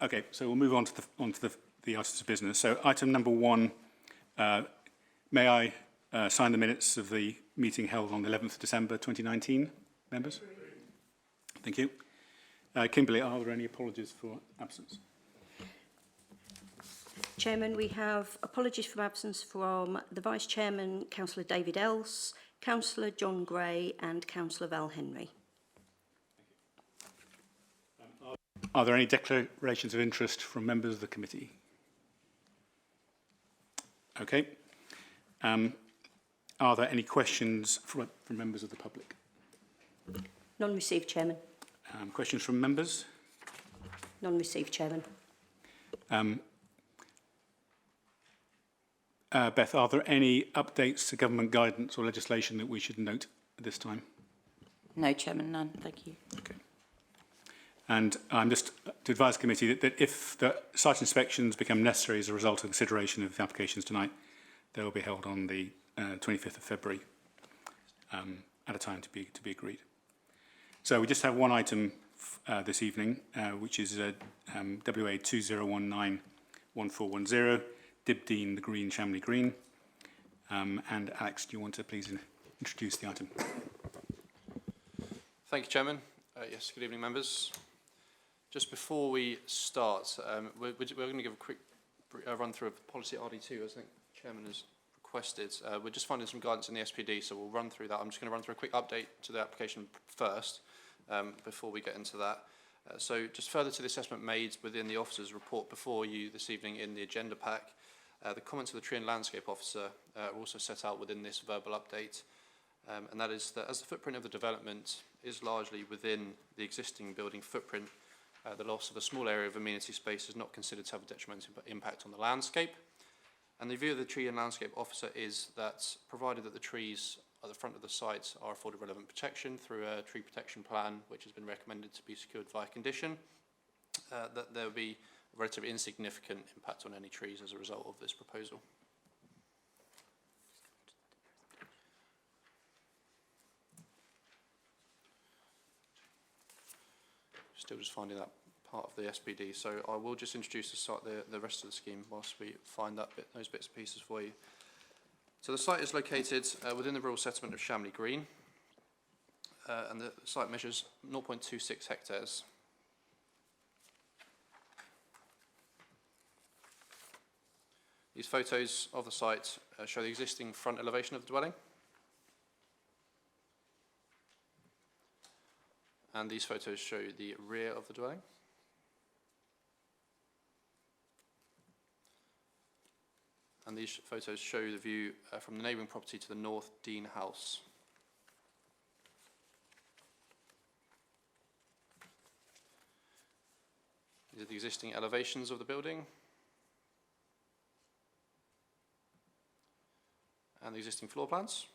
Okay, so we'll move on to the items of business. So item number 1, may I sign the minutes of the meeting held on the 11th of December 2019, members? Thank you. Kimberly, are there any apologies for absence? Chairman, we have apologies for absence from the Vice Chairman, Councillor David Ellis, Councillor John Gray and Councillor Val Henry. Are there any declarations of interest from members of the committee? Okay. Are there any questions from members of the public? None received, Chairman. Questions from members? None received, Chairman. Beth, are there any updates to government guidance or legislation that we should note at this time? No, Chairman, none. Thank you. Okay. And I'm just to advise the committee that if the site inspections become necessary as a result of consideration of the applications tonight, they will be held on the 25th of February at a time to be agreed. So we just have one item this evening, which is WA 20191410, Dibdean, the Green, Shamley Green. And Alex, do you want to please introduce the item? Thank you, Chairman. Yes, good evening, members. Just before we start, we're going to give a quick run through of policy RD2, as I think the Chairman has requested. We're just finding some guidance in the SPD, so we'll run through that. I'm just going to run through a quick update to the application first, before we get into that. So just further to the assessment made within the officer's report before you this evening in the agenda pack, the comments of the Tree and Landscape Officer are also set out within this verbal update, and that is that as the footprint of the development is largely within the existing building footprint, the loss of a small area of amenity space is not considered to have a detrimental impact on the landscape. And the view of the Tree and Landscape Officer is that provided that the trees at the front of the site are afforded relevant protection through a tree protection plan, which has been recommended to be secured via condition, that there will be a relatively insignificant impact on any trees as a result of this proposal. Still just finding that part of the SPD, so I will just introduce the rest of the scheme whilst we find those bits and pieces for you. So the site is located within the rural settlement of Shamley Green, and the site measures 0.26 hectares. These photos of the site show the existing front elevation of the dwelling. And these photos show the rear of the dwelling. And these photos show the view from the neighbouring property to the north, Dean House. These are the existing elevations of the building. And the existing floor plans.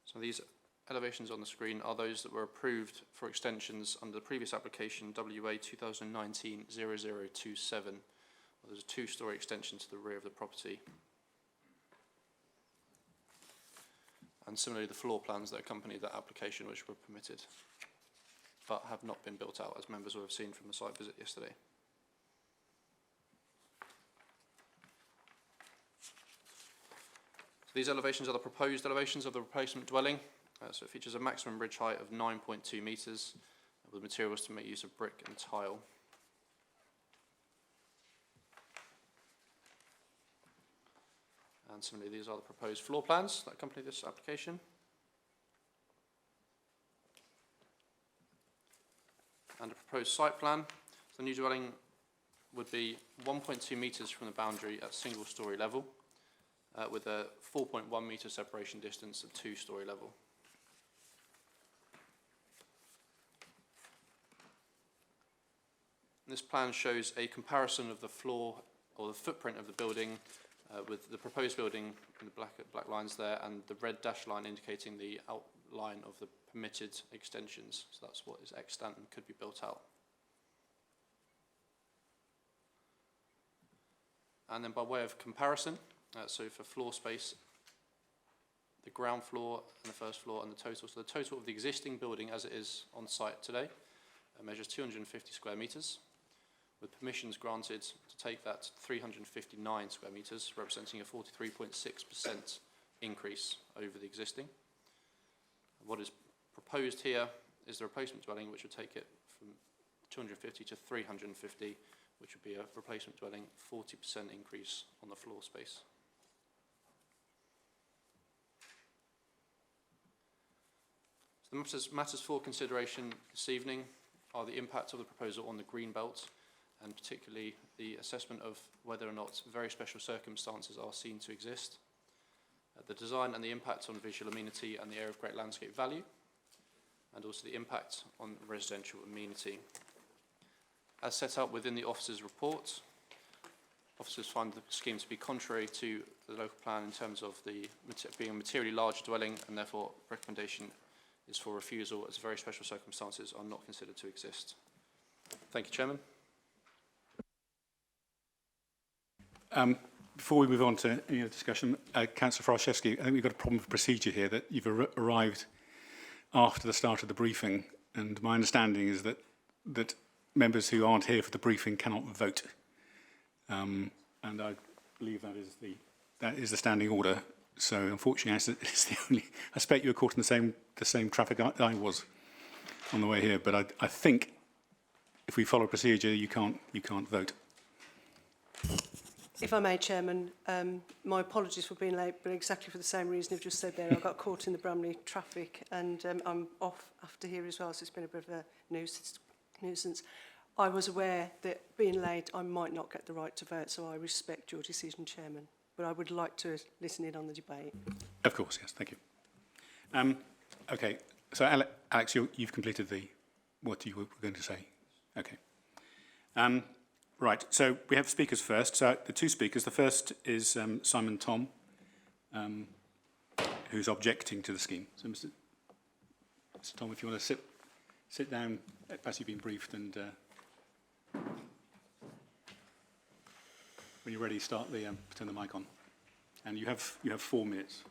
So these elevations on the screen are those that were approved for extensions under the previous application WA 2019-0027. There's a 2-storey extension to the rear of the property. And similarly, the floor plans that accompanied that application, which were permitted, but have not been built out, as members will have seen from the site visit yesterday. So these elevations are the proposed elevations of the replacement dwelling. So it features a maximum ridge height of 9.2 metres, with materials to make use of brick and tile. And similarly, these are the proposed floor plans that accompany this application. And a proposed site plan. So the new dwelling would be 1.2 metres from the boundary at single-storey level, with a 4.1 metre separation distance at 2-storey level. This plan shows a comparison of the floor or the footprint of the building with the proposed building in the black lines there, and the red dashed line indicating the outline of the permitted extensions. So that's what is extant and could be built out. And then by way of comparison, so for floor space, the ground floor and the first floor and the total. So the total of the existing building as it is on site today measures 250 square metres, with permissions granted to take that to 359 square metres, representing a 43.6% increase over the existing. What is proposed here is the replacement dwelling, which would take it from 250 to 350, which would be a replacement dwelling 40% increase on the floor space. So the matters for consideration this evening are the impact of the proposal on the green belt, and particularly the assessment of whether or not very special circumstances are seen to exist, the design and the impact on visual amenity and the area of great landscape value, and also the impact on residential amenity. As set out within the officers' report, officers find the scheme to be contrary to the local plan in terms of the being a materially large dwelling, and therefore recommendation is for refusal as very special circumstances are not considered to exist. Thank you, Chairman. Before we move on to any other discussion, Councillor Fraszewski, I think we've got a problem with procedure here, that you've arrived after the start of the briefing, and my understanding is that members who aren't here for the briefing cannot vote. And I believe that is the standing order. So unfortunately, it's the only. I expect you were caught in the same traffic I was on the way here. But I think if we follow procedure, you can't vote. If I may, Chairman, my apologies for being late, but exactly for the same reason you've just said there. I got caught in the Bramley traffic, and I'm off after here as well, so it's been a bit of a nuisance. I was aware that being late, I might not get the right to vote, so I respect your decision, Chairman. But I would like to listen in on the debate. Of course, yes. Thank you. Okay. So, Alex, you've completed what you were going to say. Okay. Right. So we have speakers first. So the two speakers. The first is Simon Tom, who's objecting to the scheme. So, Mr. Tom, if you want to sit down, as you've been briefed, and when you're ready, turn the mic on, and you have 4 minutes.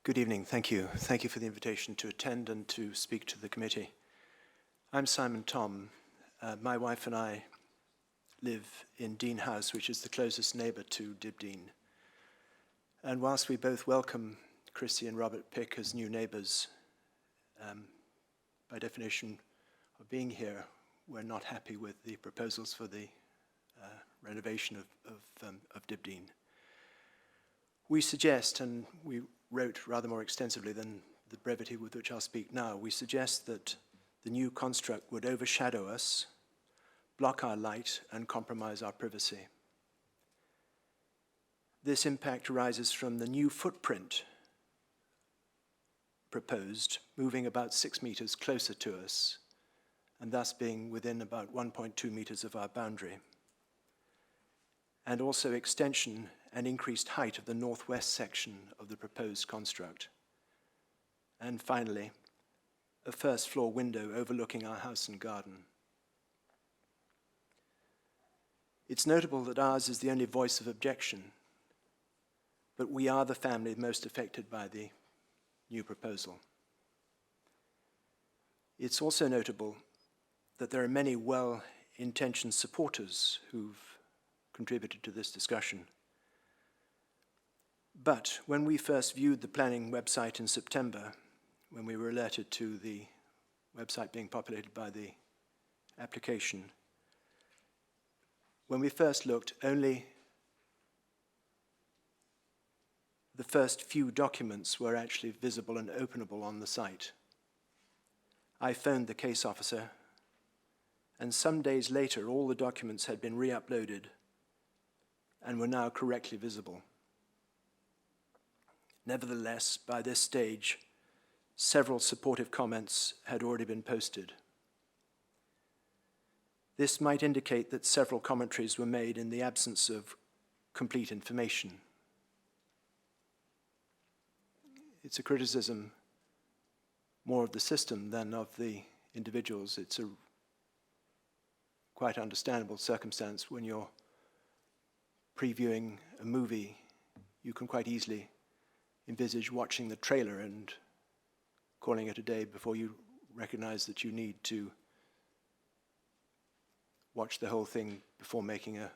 Good evening. Thank you. Thank you for the invitation to attend and to speak to the committee. I'm Simon Tom. My wife and I live in Dean House, which is the closest neighbour to Dibdean. And whilst we both welcome Chrissy and Robert Pick as new neighbours, by definition of being here, we're not happy with the proposals for the renovation of Dibdean. We suggest, and we wrote rather more extensively than the brevity with which I'll speak now, we suggest that the new construct would overshadow us, block our light, and compromise our privacy. This impact arises from the new footprint proposed, moving about 6 metres closer to us, and thus being within about 1.2 metres of our boundary. And also extension and increased height of the northwest section of the proposed construct. And finally, a first floor window overlooking our house and garden. It's notable that ours is the only voice of objection, but we are the family most affected by the new proposal. It's also notable that there are many well-intentioned supporters who've contributed to this discussion. But when we first viewed the planning website in September, when we were alerted to the website being populated by the application, when we first looked, only the first few documents were actually visible and openable on the site. I phoned the case officer, and some days later, all the documents had been re-uploaded and were now correctly visible. Nevertheless, by this stage, several supportive comments had already been posted. This might indicate that several commentaries were made in the absence of complete information. It's a criticism more of the system than of the individuals. It's a quite understandable circumstance when you're previewing a movie. You can quite easily envisage watching the trailer and calling it a day before you recognize that you need to watch the whole thing before making a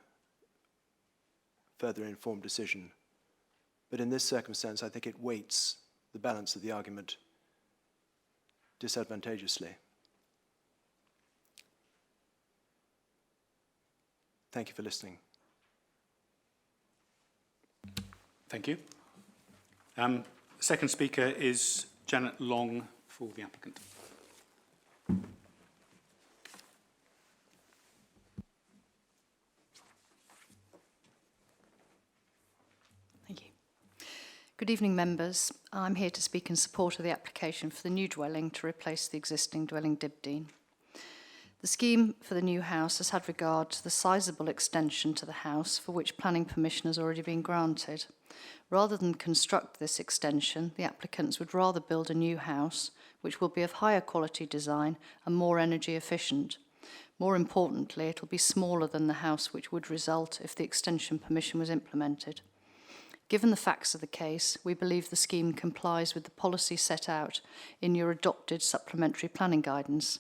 further informed decision. But in this circumstance, I think it weights the balance of the argument disadvantageously. Thank you for listening. Thank you. Second speaker is Janet Long for the applicant. Thank you. Good evening, members. I'm here to speak in support of the application for the new dwelling to replace the existing dwelling Dibdeen. The scheme for the new house has had regard to the sizeable extension to the house for which planning permission has already been granted. Rather than construct this extension, the applicants would rather build a new house which will be of higher quality design and more energy efficient. More importantly, it will be smaller than the house which would result if the extension permission was implemented. Given the facts of the case, we believe the scheme complies with the policy set out in your adopted supplementary planning guidance.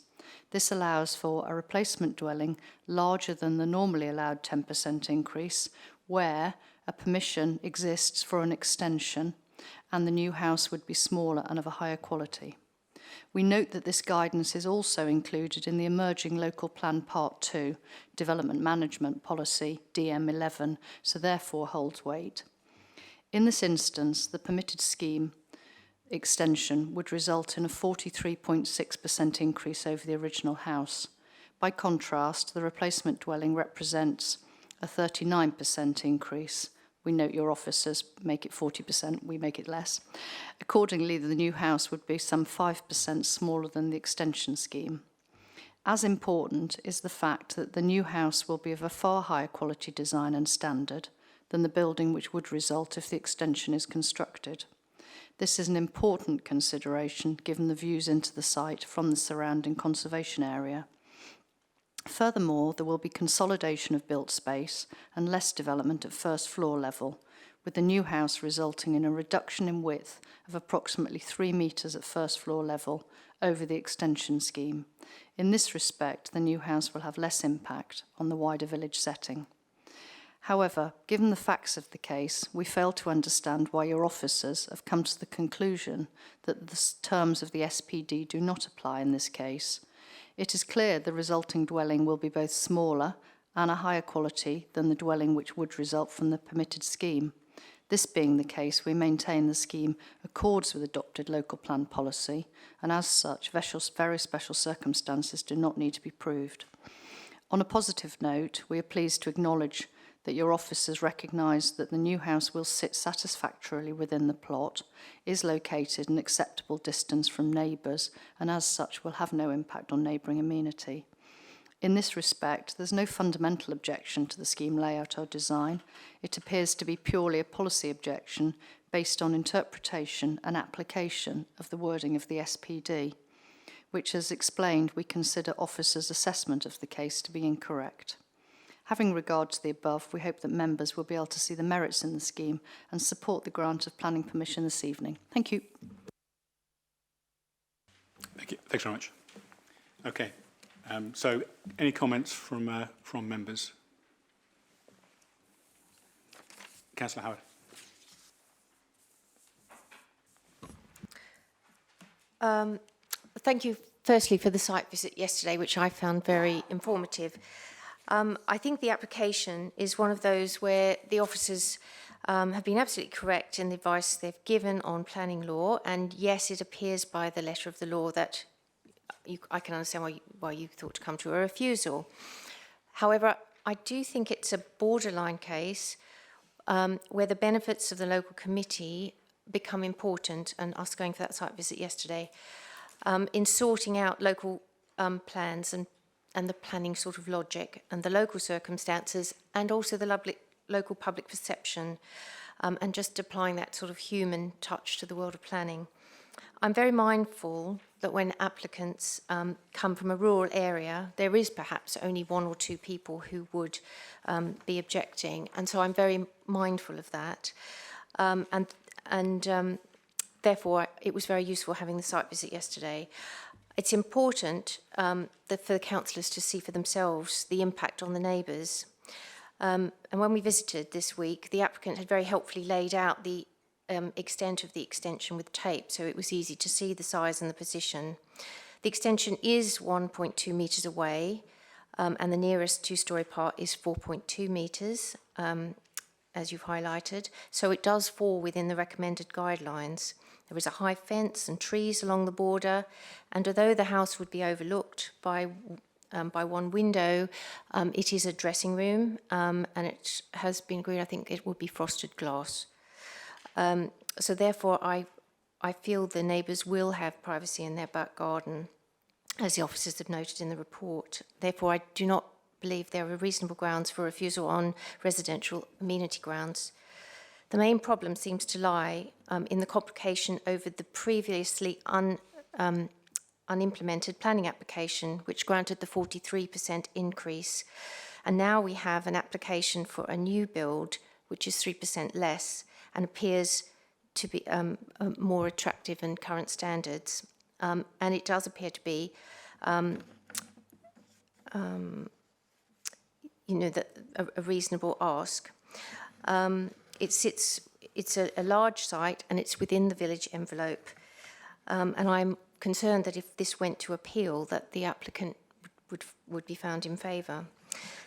This allows for a replacement dwelling larger than the normally allowed 10% increase, where a permission exists for an extension and the new house would be smaller and of a higher quality. We note that this guidance is also included in the emerging Local Plan Part 2, Development Management Policy DM11, so therefore holds weight. In this instance, the permitted scheme extension would result in a 43.6% increase over the original house. By contrast, the replacement dwelling represents a 39% increase. We note your officers make it 40%, we make it less. Accordingly, the new house would be some 5% smaller than the extension scheme. As important is the fact that the new house will be of a far higher quality design and standard than the building which would result if the extension is constructed. This is an important consideration given the views into the site from the surrounding conservation area. Furthermore, there will be consolidation of built space and less development at first floor level, with the new house resulting in a reduction in width of approximately 3 metres at first floor level over the extension scheme. In this respect, the new house will have less impact on the wider village setting. However, given the facts of the case, we fail to understand why your officers have come to the conclusion that the terms of the SPD do not apply in this case. It is clear the resulting dwelling will be both smaller and a higher quality than the dwelling which would result from the permitted scheme. This being the case, we maintain the scheme accords with adopted local plan policy, and as such, very special circumstances do not need to be proved. On a positive note, we are pleased to acknowledge that your officers recognise that the new house will sit satisfactorily within the plot, is located an acceptable distance from neighbours, and as such will have no impact on neighbouring amenity. In this respect, there's no fundamental objection to the scheme layout or design. It appears to be purely a policy objection based on interpretation and application of the wording of the SPD, which, as explained, we consider officers' assessment of the case to be incorrect. Having regard to the above, we hope that members will be able to see the merits in the scheme and support the grant of planning permission this evening. Thank you. Thank you. Thanks very much. Okay. So, any comments from members? Councillor Howard. Thank you, firstly, for the site visit yesterday, which I found very informative. I think the application is one of those where the officers have been absolutely correct in the advice they've given on planning law, and yes, it appears by the letter of the law that I can understand why you thought to come to a refusal. However, I do think it's a borderline case where the benefits of the local committee become important, and us going for that site visit yesterday, in sorting out local plans and the planning sort of logic and the local circumstances and also the local public perception and just applying that sort of human touch to the world of planning. I'm very mindful that when applicants come from a rural area, there is perhaps only 1 or 2 people who would be objecting, and so I'm very mindful of that. And therefore it was very useful having the site visit yesterday. It's important for the councillors to see for themselves the impact on the neighbours. And when we visited this week, the applicant had very helpfully laid out the extent of the extension with tape, so it was easy to see the size and the position. The extension is 1.2 metres away, and the nearest two-storey part is 4.2 metres, as you've highlighted. So it does fall within the recommended guidelines. There is a high fence and trees along the border, and although the house would be overlooked by one window, it is a dressing room, and it has been agreed, I think it will be frosted glass. So therefore, I feel the neighbours will have privacy in their back garden, as the officers have noted in the report. Therefore, I do not believe there are reasonable grounds for refusal on residential amenity grounds. The main problem seems to lie in the complication over the previously unimplemented planning application, which granted the 43% increase. And now we have an application for a new build, which is 3% less, and appears to be more attractive than current standards. And it does appear to be, a reasonable ask. It's a large site, and it's within the village envelope. And I'm concerned that if this went to appeal, that the applicant would be found in favour.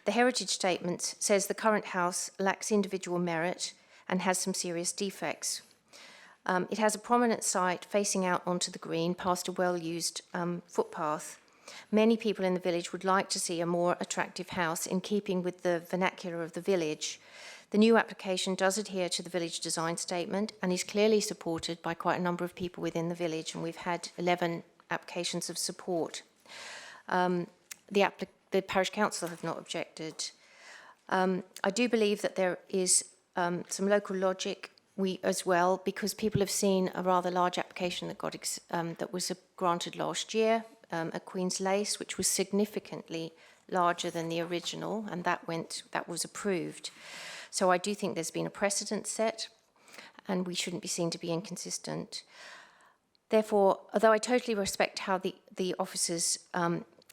The heritage statement says the current house lacks individual merit and has some serious defects. It has a prominent site facing out onto the green past a well-used footpath. Many people in the village would like to see a more attractive house in keeping with the vernacular of the village. The new application does adhere to the village design statement and is clearly supported by quite a number of people within the village, and we've had 11 applications of support. The parish council have not objected. I do believe that there is some local logic as well, because people have seen a rather large application that was granted last year at Queen's Lace, which was significantly larger than the original, and that was approved. So I do think there's been a precedent set, and we shouldn't be seen to be inconsistent. Therefore, although I totally respect how the officers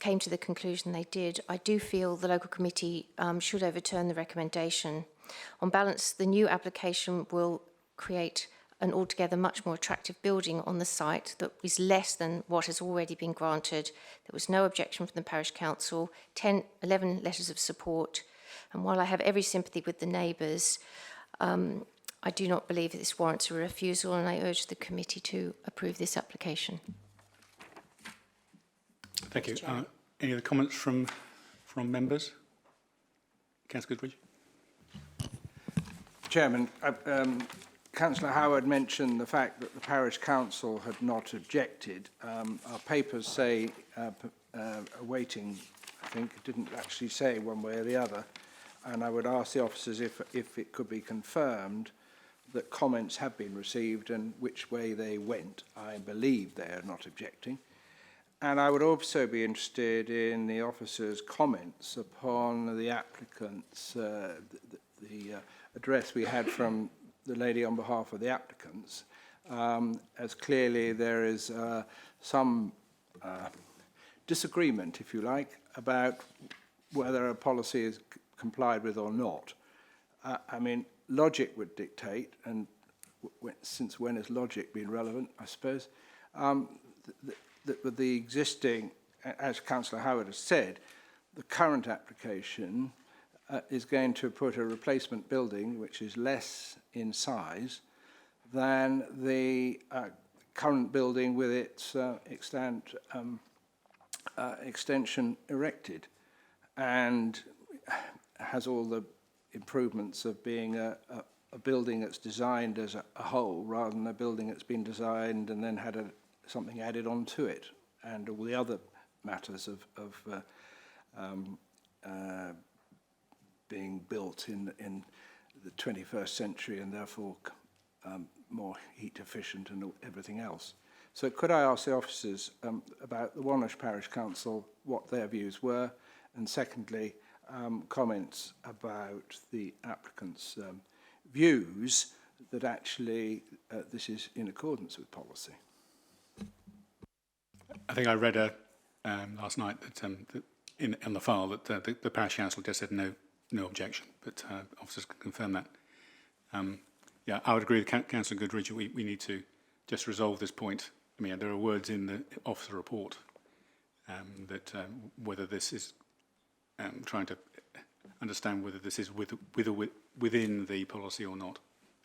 came to the conclusion they did, I do feel the local committee should overturn the recommendation. On balance, the new application will create an altogether much more attractive building on the site that is less than what has already been granted. There was no objection from the parish council, 11 letters of support. And while I have every sympathy with the neighbours, I do not believe that this warrants a refusal, and I urge the committee to approve this application. Thank you. Any other comments from members? Councillor Goodridge. Chairman, Councillor Howard mentioned the fact that the parish council had not objected. Our papers say awaiting, I think. It didn't actually say one way or the other. And I would ask the officers if it could be confirmed that comments have been received and which way they went. I believe they are not objecting. And I would also be interested in the officers' comments upon the applicants, the address we had from the lady on behalf of the applicants, as clearly there is some disagreement, if you like, about whether a policy is complied with or not. I mean, logic would dictate, and since when has logic been relevant, I suppose, that with the existing, as Councillor Howard has said, the current application is going to put a replacement building which is less in size than the current building with its extension erected, and has all the improvements of being a building that's designed as a whole rather than a building that's been designed and then had something added onto it, and all the other matters of being built in the 21st century and therefore more heat efficient and everything else. So could I ask the officers about the Wonersh Parish Council, what their views were, and secondly, comments about the applicants' views that actually this is in accordance with policy. I think I read last night that, in the file that the parish council just said no objection, but officers can confirm that. Yeah, I would agree with Councillor Goodridge. We need to just resolve this point. I mean, there are words in the officer report that whether this is trying to understand whether this is within the policy or not,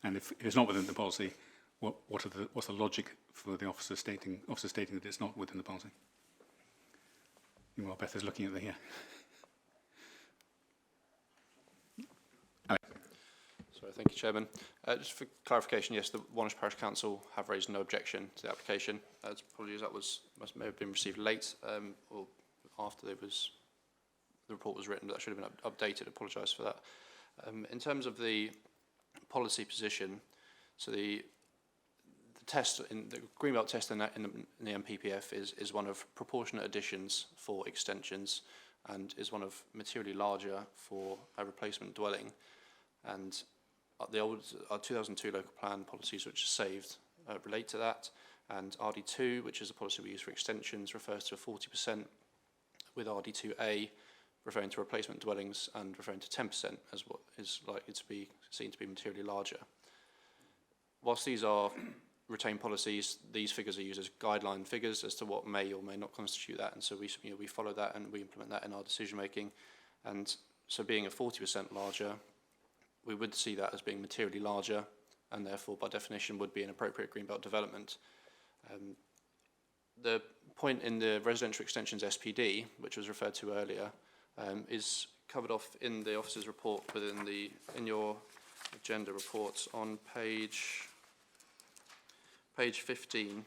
and if it's not within the policy, what's the logic for the officer stating that it's not within the policy? Meanwhile, Beth is looking at the here. Sorry, thank you, Chairman. Just for clarification, yes, the Warnish Parish Council have raised no objection to the application. Apologies, that may have been received late or after the report was written, but that should have been updated. Apologise for that. In terms of the policy position, so the test in the Greenbelt test in the MPPF is one of proportionate additions for extensions, and is one of materially larger for a replacement dwelling. And our 2002 local plan policies, which are saved, relate to that. And RD2, which is a policy we use for extensions, refers to a 40%, with RD2A referring to replacement dwellings and referring to 10% as what is likely to be seen to be materially larger. Whilst these are retained policies, these figures are used as guideline figures as to what may or may not constitute that, and so we follow that and we implement that in our decision making. And so being a 40% larger, we would see that as being materially larger, and therefore by definition would be an appropriate Greenbelt development. The point in the residential extensions SPD, which was referred to earlier, is covered off in the officer's report in your agenda reports on page 15,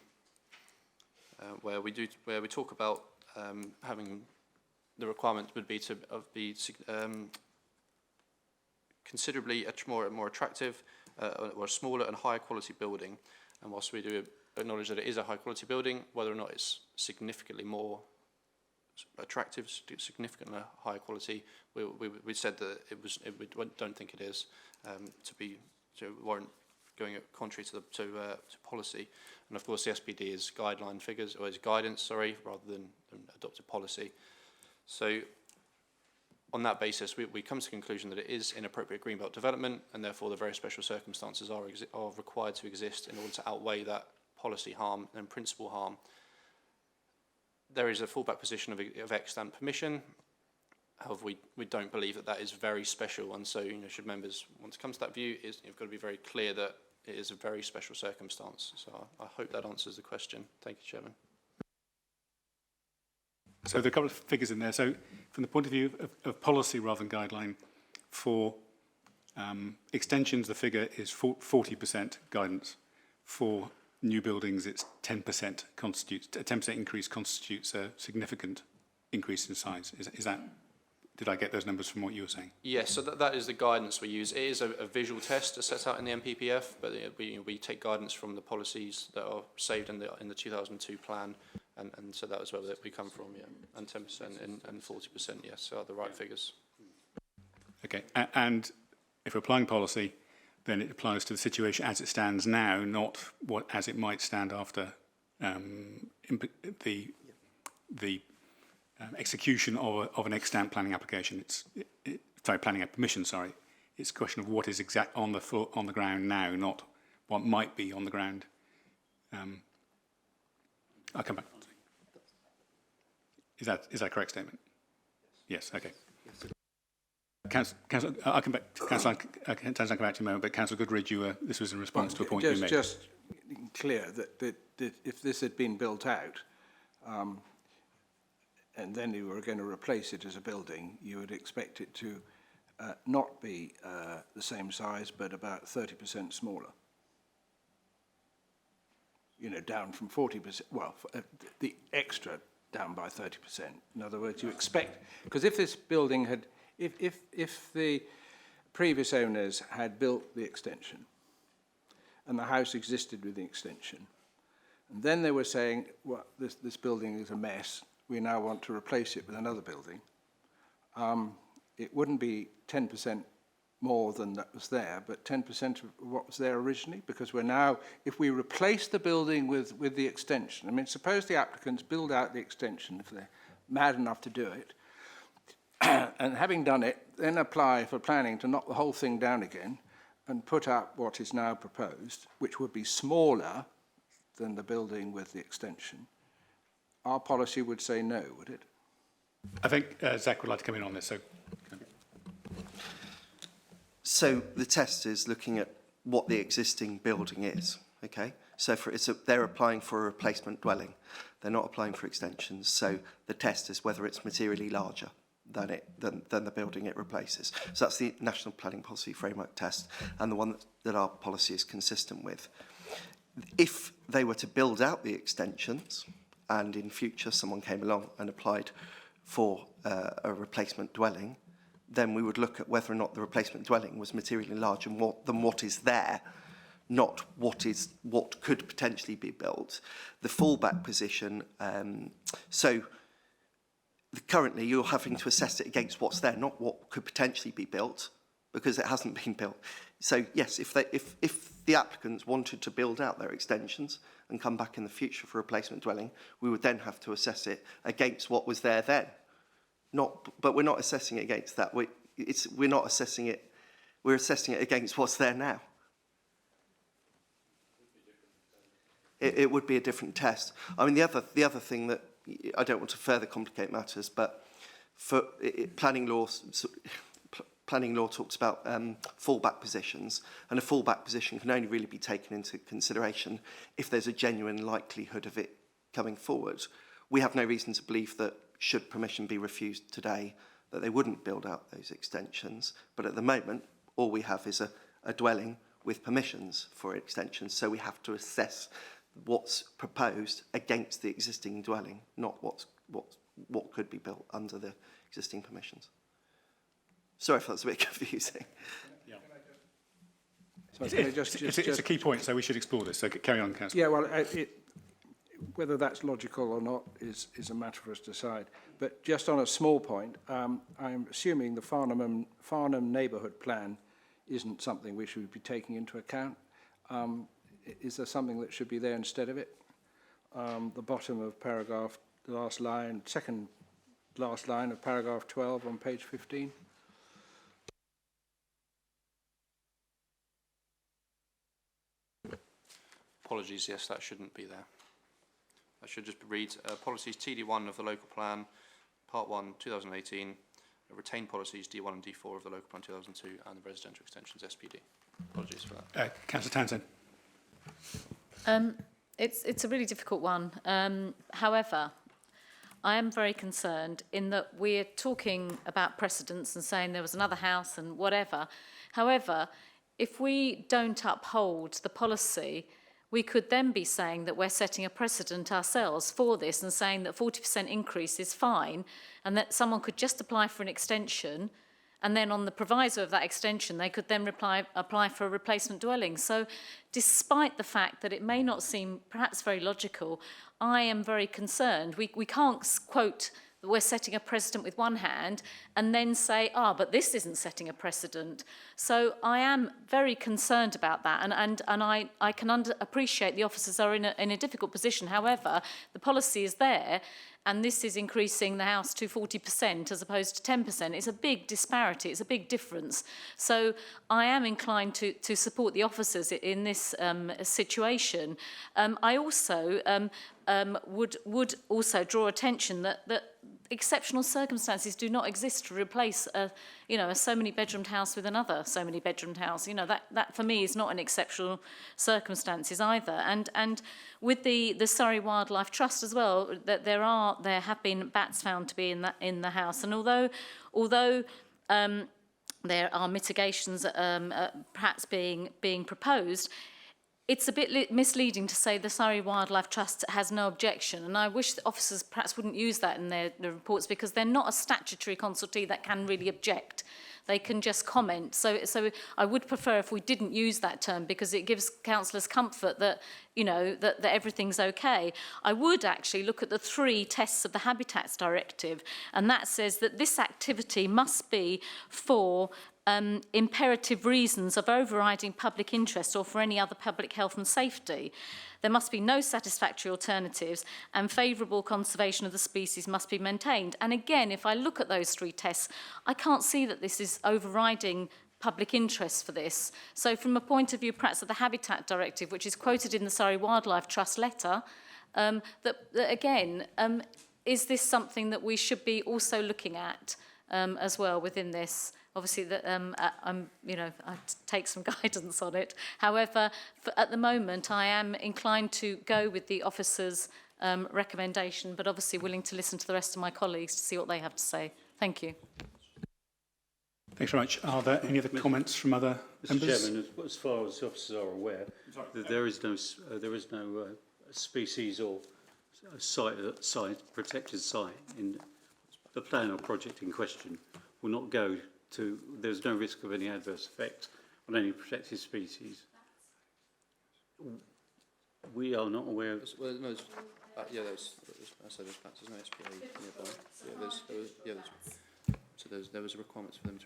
where we talk about having the requirement would be to be considerably more attractive or a smaller and higher quality building. And whilst we do acknowledge that it is a high quality building, whether or not it's significantly more attractive, significantly higher quality, we said that we don't think it is to warrant going contrary to policy. And of course the SPD is guideline figures, or is guidance, sorry, rather than adopted policy. So on that basis, we come to the conclusion that it is inappropriate Greenbelt development, and therefore the very special circumstances are required to exist in order to outweigh that policy harm and principal harm. There is a fallback position of extant permission. However, we don't believe that is very special, and so should members want to come to that view, you've got to be very clear that it is a very special circumstance. So I hope that answers the question. Thank you, Chairman. So there are a couple of figures in there. So from the point of view of policy rather than guideline, for extensions the figure is 40% guidance. For new buildings it's 10% constitutes, a 10% increase constitutes a significant increase in size. Is that, did I get those numbers from what you were saying? Yes, so that is the guidance we use. It is a visual test as set out in the MPPF, but we take guidance from the policies that are saved in the 2002 plan. And so that is where we come from, yeah. And 10% and 40%, yes, are the right figures. Okay, and if we're applying policy, then it applies to the situation as it stands now, not as it might stand after the execution of an extant planning application. Planning permission. Sorry, it's a question of what is exact on the ground now, not what might be on the ground. I'll come back. Is that a correct statement? Yes. Okay. Councillor, I'll come back. Councillor, I'll come back to you in a moment. But Councillor Goodridge, this was in response to a point you made. Just clear that if this had been built out, and then you were going to replace it as a building, you would expect it to not be the same size, but about 30% smaller. Down from 40%. Well, the extra down by 30%. In other words, you expect, because if this building had, if the previous owners had built the extension and the house existed with the extension, and then they were saying, well, this building is a mess, we now want to replace it with another building, it wouldn't be 10% more than that was there, but 10% of what was there originally, because we're now, if we replace the building with the extension, I mean, suppose the applicants build out the extension, if they're mad enough to do it, and having done it, then apply for planning to knock the whole thing down again and put up what is now proposed, which would be smaller than the building with the extension. Our policy would say no, would it? I think Zach would like to come in on this. So the test is looking at what the existing building is, okay? So they're applying for a replacement dwelling. They're not applying for extensions. So the test is whether it's materially larger than the building it replaces. So that's the National Planning Policy Framework test, and the one that our policy is consistent with. If they were to build out the extensions, and in future someone came along and applied for a replacement dwelling, then we would look at whether or not the replacement dwelling was materially larger than what is there, not what could potentially be built. The fallback position, currently you're having to assess it against what's there, not what could potentially be built, because it hasn't been built. So yes, if the applicants wanted to build out their extensions and come back in the future for a replacement dwelling, we would then have to assess it against what was there then. But we're not assessing it against that. We're not assessing it. We're assessing it against what's there now. It would be a different test. I mean, the other thing that I don't want to further complicate matters, but for planning law talks about fallback positions, and a fallback position can only really be taken into consideration if there's a genuine likelihood of it coming forward. We have no reason to believe that, should permission be refused today, that they wouldn't build out those extensions. But at the moment, all we have is a dwelling with permissions for extensions. So we have to assess what's proposed against the existing dwelling, not what could be built under the existing permissions. Sorry if that's a bit confusing. Yeah. So It's a key point, so we should explore this. So carry on, Councillor. Yeah, well, whether that's logical or not is a matter for us to decide. But just on a small point, I'm assuming the Farnham neighbourhood plan isn't something we should be taking into account. Is there something that should be there instead of it? The bottom of paragraph, the last line, second last line of paragraph 12 on page 15. Apologies, yes, that shouldn't be there. That should just read policies TD1 of the local plan, part 1, 2018, retained policies D1 and D4 of the local plan 2002, and the residential extensions SPD. Apologies for that. Councillor Townsend. It's a really difficult one. However, I am very concerned in that we're talking about precedents and saying there was another house and whatever. However, if we don't uphold the policy, we could then be saying that we're setting a precedent ourselves for this and saying that 40% increase is fine and that someone could just apply for an extension, and then on the proviso of that extension, they could then apply for a replacement dwelling. So despite the fact that it may not seem perhaps very logical, I am very concerned. We can't quote that we're setting a precedent with one hand and then say, but this isn't setting a precedent. So I am very concerned about that, and I can appreciate the officers are in a difficult position. However, the policy is there, and this is increasing the house to 40% as opposed to 10%. It's a big disparity, it's a big difference. So I am inclined to support the officers in this situation. I also would also draw attention that exceptional circumstances do not exist to replace a so many bedroomed house with another so many bedroomed house. That for me is not an exceptional circumstances either. And with the Surrey Wildlife Trust as well, that there have been bats found to be in the house, and although there are mitigations perhaps being proposed, it's a bit misleading to say the Surrey Wildlife Trust has no objection, and I wish the officers perhaps wouldn't use that in their reports, because they're not a statutory consultee that can really object. They can just comment. So I would prefer if we didn't use that term, because it gives councillors comfort that that everything's okay. I would actually look at the 3 tests of the Habitats Directive, and that says that this activity must be for imperative reasons of overriding public interest or for any other public health and safety. There must be no satisfactory alternatives and favourable conservation of the species must be maintained. And again, if I look at those three tests, I can't see that this is overriding public interest for this. So from a point of view perhaps of the Habitat Directive, which is quoted in the Surrey Wildlife Trust letter, that again, is this something that we should be also looking at as well within this? Obviously, that I take some guidance on it. However, at the moment, I am inclined to go with the officer's recommendation, but obviously willing to listen to the rest of my colleagues to see what they have to say. Thank you. Thanks very much. Are there any other comments from other members? Mr. Chairman, as far as the officers are aware, there is no species or protected site in the plan or project in question. Will not go to. There's no risk of any adverse effect on any protected species. We are not aware of. Well, no, there's bats, there's no SPA nearby. So there was a requirement for them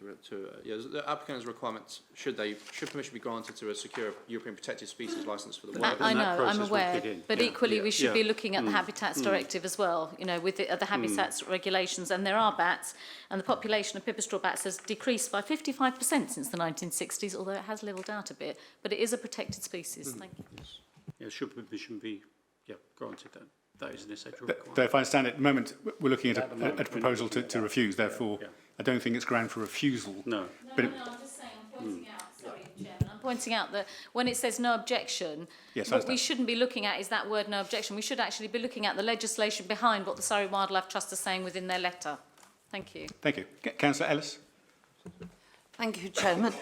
the applicant has a requirement should permission be granted to secure a European protected species licence for the wild. I know, I'm aware, but equally we should be looking at the Habitats Directive as well, with the Habitats regulations, and there are bats, and the population of pipistrelle bats has decreased by 55% since the 1960s, although it has levelled out a bit, but it is a protected species. Thank you. Yes. Yeah, should permission be granted then? That is an essential requirement. Though if I understand it, at the moment we're looking at a proposal to refuse, therefore I don't think it's ground for refusal. No. But I'm just saying, I'm pointing out, sorry, Chairman, I'm pointing out that when it says no objection, yes, what we shouldn't be looking at is that word no objection. We should actually be looking at the legislation behind what the Surrey Wildlife Trust are saying within their letter. Thank you. Thank you. Councillor Ellis. Thank you, Chairman.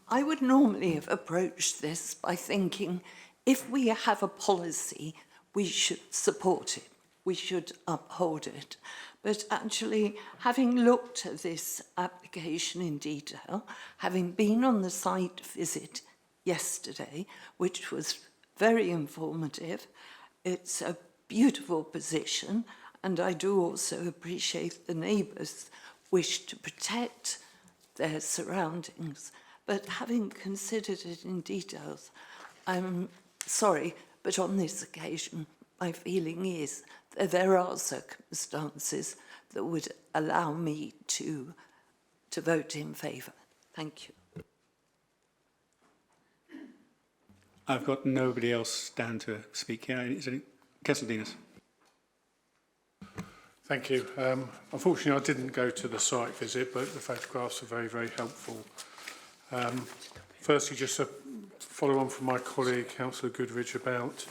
I would normally have approached this by thinking if we have a policy, we should support it. We should uphold it. But actually, having looked at this application in detail, having been on the site visit yesterday, which was very informative, it's a beautiful position, and I do also appreciate the neighbours' wish to protect their surroundings. But having considered it in details, I'm sorry, but on this occasion, my feeling is that there are circumstances that would allow me to vote in favour. Thank you. I've got nobody else down to speak here. Is there any? Councillor Denis. Thank you. Unfortunately, I didn't go to the site visit, but the photographs are very, very helpful. Firstly, just to follow on from my colleague, Councillor Goodridge, about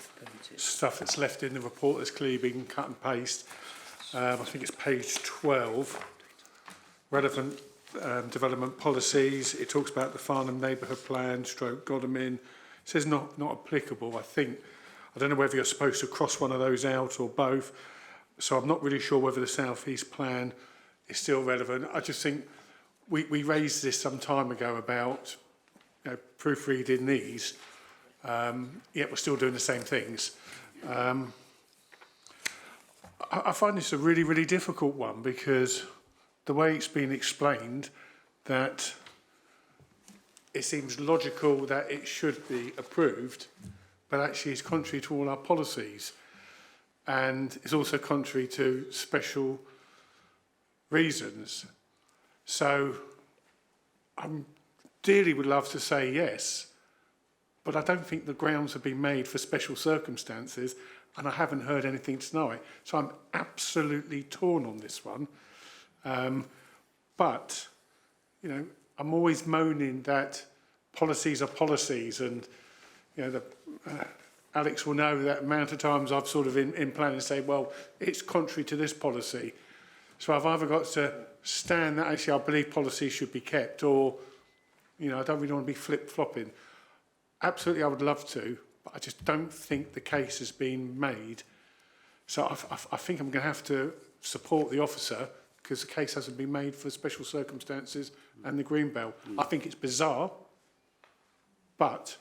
stuff that's left in the report that's clearly been cut and paste. I think it's page 12. Relevant development policies. It talks about the Farnham Neighbourhood Plan, Godalming. It says not applicable. I don't know whether you're supposed to cross one of those out or both. So I'm not really sure whether the South East Plan is still relevant. I just think we raised this some time ago about proofreading these, yet we're still doing the same things. I find this a really, really difficult one because the way it's been explained, that it seems logical that it should be approved, but actually it's contrary to all our policies. And it's also contrary to special reasons. So I dearly would love to say yes, but I don't think the grounds have been made for special circumstances, and I haven't heard anything tonight. So I'm absolutely torn on this one. But, I'm always moaning that policies are policies, and, Alex will know that amount of times I've sort of in plan and say, well, it's contrary to this policy. So I've either got to stand that actually I believe policies should be kept, or, I don't really want to be flip-flopping. Absolutely, I would love to, but I just don't think the case has been made. So I think I'm going to have to support the officer because the case hasn't been made for special circumstances and the green belt. I think it's bizarre, but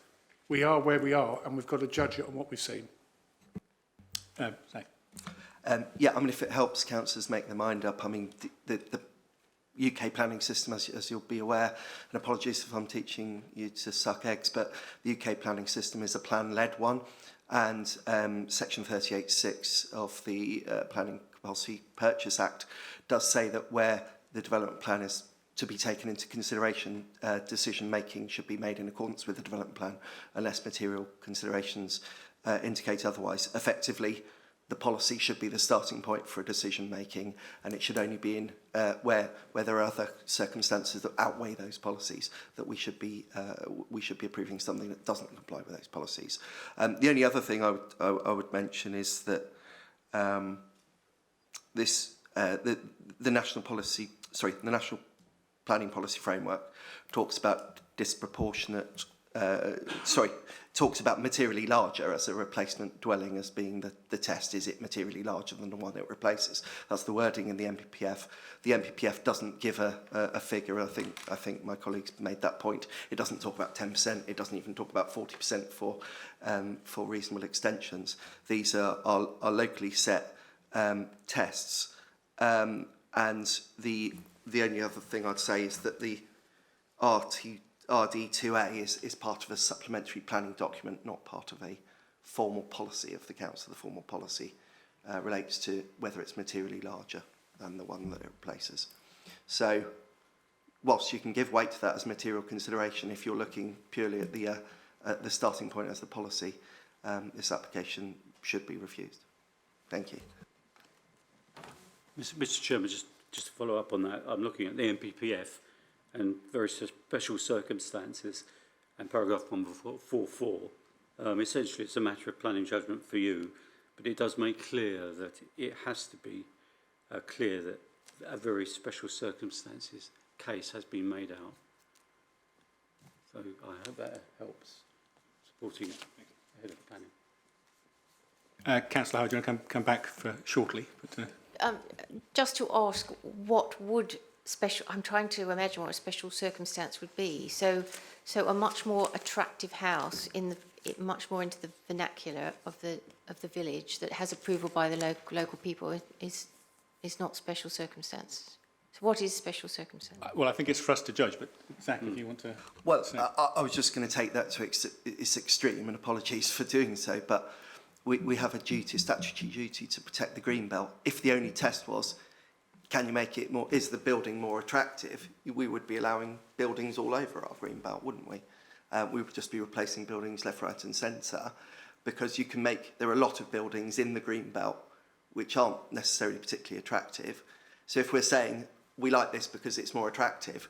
we are where we are, and we've got to judge it on what we've seen. If it helps councillors make their mind up, the UK planning system, as you'll be aware, and apologies if I'm teaching you to suck eggs, but the UK planning system is a plan-led one, and Section 38(6) of the Planning Compulsory Purchase Act does say that where the development plan is to be taken into consideration, decision-making should be made in accordance with the development plan, unless material considerations indicate otherwise. Effectively, the policy should be the starting point for decision-making, and it should only be in where there are other circumstances that outweigh those policies that we should be approving something that doesn't comply with those policies. The only other thing I would mention is that the national planning policy framework talks about disproportionate. Talks about materially larger as a replacement dwelling as being the test. Is it materially larger than the one it replaces? That's the wording in the NPPF. The NPPF doesn't give a figure. I think my colleagues made that point. It doesn't talk about 10%. It doesn't even talk about 40% for reasonable extensions. These are locally set tests. And the only other thing I'd say is that the RD2A is part of a supplementary planning document, not part of a formal policy of the council. The formal policy relates to whether it's materially larger than the one that it replaces. So, whilst you can give weight to that as material consideration, if you're looking purely at the starting point as the policy, this application should be refused. Thank you. Mr. Chairman, just to follow up on that, I'm looking at the NPPF and very special circumstances, and paragraph 144. Essentially, it's a matter of planning judgment for you, but it does make clear that it has to be clear that a very special circumstances case has been made out. So I hope that helps supporting it ahead of planning. Councillor Howard, do you want to come back for shortly? But, just to ask, what would I'm trying to imagine what a special circumstance would be. So a much more attractive house much more into the vernacular of the village that has approval by the local people is not special circumstance. So what is special circumstance? Well, I think it's for us to judge, but Zach, if you want to... Well, I was just going to take that to its extreme, and apologies for doing so, but we have a statutory duty to protect the green belt. If the only test was, can you make it more, is the building more attractive, we would be allowing buildings all over our green belt, wouldn't we? We would just be replacing buildings left, right and centre, because there are a lot of buildings in the green belt which aren't necessarily particularly attractive. So if we're saying we like this because it's more attractive,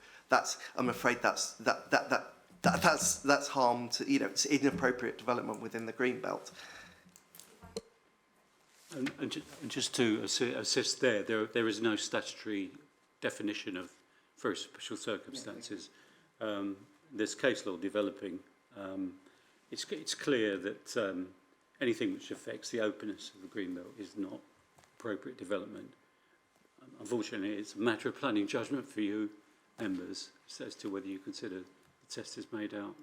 I'm afraid that's harm to, it's inappropriate development within the green belt. And just to assist there is no statutory definition of very special circumstances. There's case law developing. It's clear that anything which affects the openness of the green belt is not appropriate development. Unfortunately, it's a matter of planning judgment for you members as to whether you consider the test is made out.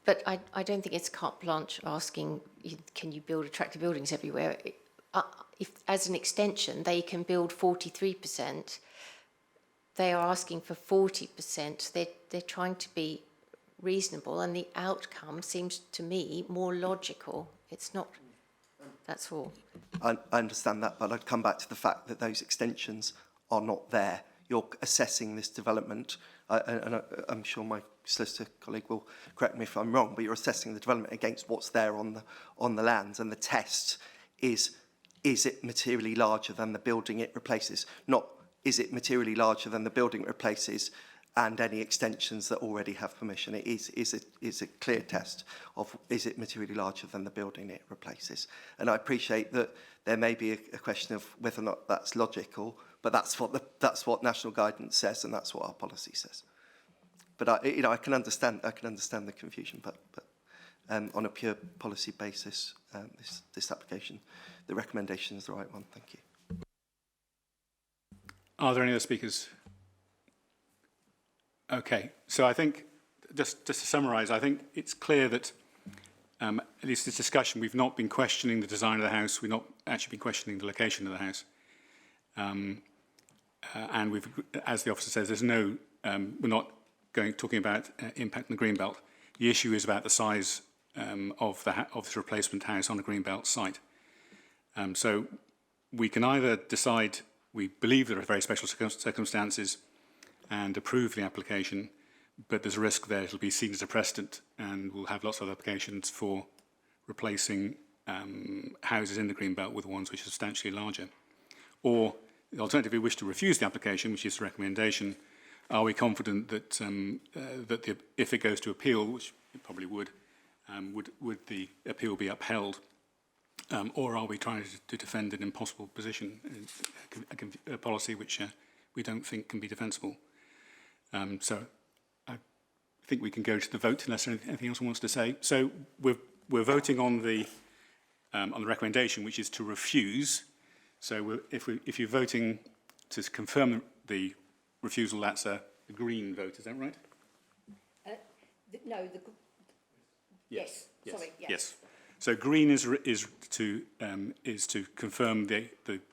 But I don't think it's carte blanche asking, can you build attractive buildings everywhere? If, as an extension, they can build 43%, they are asking for 40%. They're trying to be reasonable, and the outcome seems to me more logical. It's not, that's all. I understand that, but I'd come back to the fact that those extensions are not there. You're assessing this development, and I'm sure my solicitor colleague will correct me if I'm wrong, but you're assessing the development against what's there on the lands, and the test is it materially larger than the building it replaces? Not is it materially larger than the building it replaces and any extensions that already have permission. It is a clear test of is it materially larger than the building it replaces. And I appreciate that there may be a question of whether or not that's logical, but that's what national guidance says, and that's what our policy says. But I can understand the confusion, but on a pure policy basis, this application, the recommendation is the right one. Thank you. Are there any other speakers? Okay, so I think, just to summarise, I think it's clear that, at least this discussion, we've not been questioning the design of the house, we've not actually been questioning the location of the house. And we've, as the officer says, there's no, we're not talking about impact on the Greenbelt. The issue is about the size of this replacement house on the Greenbelt site. So we can either decide we believe there are very special circumstances and approve the application, but there's a risk there it'll be seen as a precedent and we'll have lots of applications for replacing houses in the Greenbelt with ones which are substantially larger. Or the alternative, we wish to refuse the application, which is the recommendation. Are we confident that, if it goes to appeal, which it probably would the appeal be upheld? Or are we trying to defend an impossible position, a policy which we don't think can be defensible? So I think we can go to the vote unless there's anything else one wants to say. So we're voting on the recommendation, which is to refuse. So if you're voting to confirm the refusal, that's a green vote. Is that right? No. Yes. Sorry. Yes. So green is to confirm the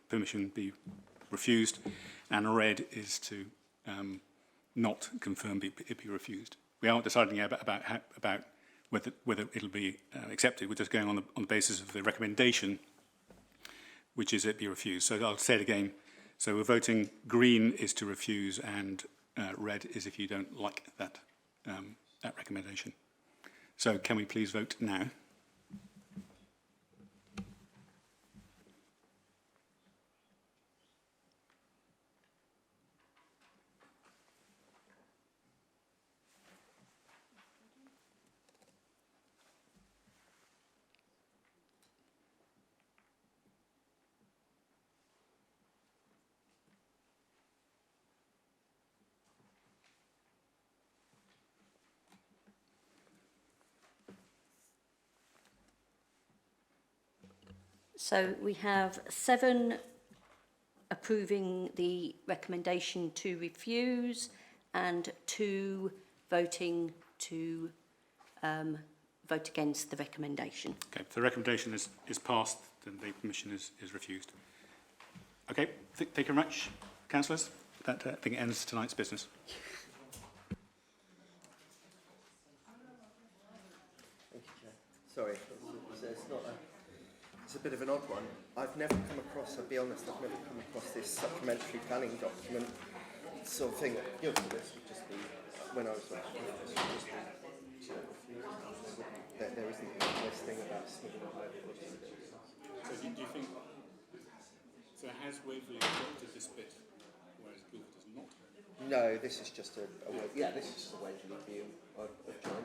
permission be refused, and red is to not confirm it be refused. We aren't deciding yet about whether it'll be accepted. We're just going on the basis of the recommendation, which is it be refused. So I'll say it again. So we're voting green is to refuse, and red is if you don't like that recommendation. So can we please vote now? So we have 7 approving the recommendation to refuse and 2 voting to vote against the recommendation. Okay, if the recommendation is passed, then the permission is refused. Okay, thank you very much, councillors. That I think ends tonight's business. Thank you, Chair. Sorry, it's a bit of an odd one. I've never come across, I'll be honest, I've never come across this supplementary planning document sort of thing. This would just be, when I was watching this, would just be, there isn't this thing about sniffing over. So do you think, so has Waverley adopted this bit, whereas Cllr does not? No, this is just this is just a Waverley view of joint.